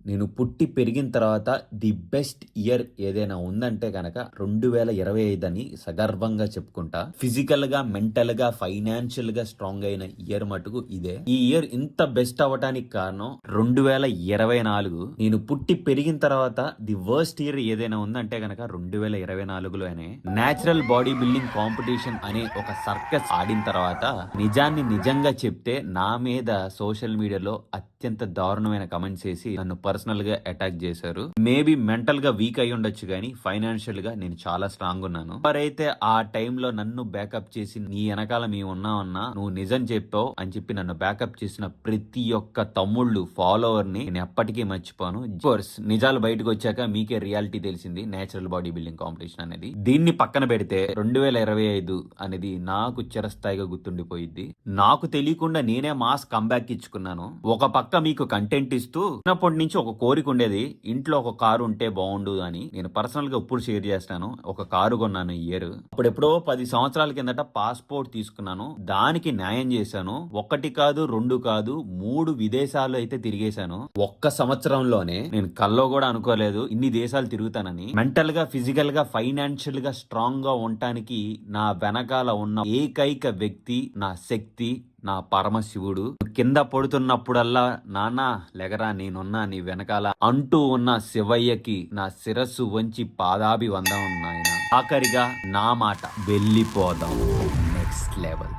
నేను పుట్టి పెరిగిన తర్వాత ది బెస్ట్ ఇయర్ ఏదైనా ఉందంటే గనక 2025 అని సగర్వంగా చెప్పుకుంటా. ఫిజికల్ గా, మెంటల్ గా, ఫైనాన్షియల్ గా స్ట్రాంగ్ అయిన ఇయర్ మటుకు ఇదే. ఈ ఇయర్ ఇంత బెస్ట్ అవ్వటానికి కారణం 2024. నేను పుట్టి పెరిగిన తర్వాత ది వర్స్ట్ ఇయర్ ఏదైనా ఉందంటే గనక 2024లోనే. నేచురల్ బాడీ బిల్డింగ్ కాంపిటీషన్ అనే ఒక సర్కస్ ఆడిన తర్వాత నిజాన్ని నిజంగా చెప్తే నా మీద సోషల్ మీడియాలో అత్యంత దారుణమైన కమెంట్స్ చేసి నన్ను పర్సనల్ గా అటాక్ చేశారు. మేబీ మెంటల్ గా వీక్ అయి ఉండొచ్చు కానీ ఫైనాన్షియల్ గా నేను చాలా స్ట్రాంగ్ ఉన్నాను. ఎవరైతే ఆ టైంలో నన్ను బ్యాకప్ చేసి నీ వెనకాల మేము ఉన్నామన్నా నువ్వు నిజం చెప్పావు అని చెప్పి నన్ను బ్యాకప్ చేసిన ప్రతి ఒక్క తమ్ముళ్ళు, ఫాలోవర్ ని నేను ఎప్పటికీ మర్చిపోను. కోర్స్ నిజాలు బయటకు వచ్చాక మీకే రియాలిటీ తెలిసింది నేచురల్ బాడీ బిల్డింగ్ కాంపిటీషన్ అనేది. దీన్ని పక్కన పెడితే 2025 అనేది నాకు చిరస్థాయిగా గుర్తుండిపోయింది. నాకు తెలియకుండా నేనే మాస్ కంబ్యాక్ ఇచ్చుకున్నాను. ఒక పక్క మీకు కంటెంట్ ఇస్తూ చిన్నప్పటి నుంచి ఒక కోరిక ఉండేది, ఇంట్లో ఒక కారు ఉంటే బాగుండు అని. నేను పర్సనల్ గా ఇప్పుడు షేర్ చేస్తాను. ఒక కారు కొన్నాను ఈ ఇయర్. అప్పుడెప్పుడో 10 సంవత్సరాల కిందట పాస్పోర్ట్ తీసుకున్నాను. దానికి న్యాయం చేశాను. 1 కాదు 2 కాదు 3 విదేశాలు అయితే తిరిగేశాను. ఒక్క సంవత్సరంలోనే. నేను కల్లో కూడా అనుకోలేదు ఇన్ని దేశాలు తిరుగుతానని. మెంటల్ గా, ఫిజికల్ గా, ఫైనాన్షియల్ గా స్ట్రాంగ్ గా ఉండటానికి నా వెనకాల ఉన్న ఏకైక వ్యక్తి, నా శక్తి, నా పరమశివుడు. కింద పడుతున్నప్పుడల్లా నాన్న లెగరా నేనున్నా నీ వెనకాల అంటూ ఉన్న శివయ్యకి నా శిరస్సు వంచి పాదాభివందనం నాయన. ఆఖరిగా నా మాట, వెళ్ళిపోదాం నెక్స్ట్ లెవెల్.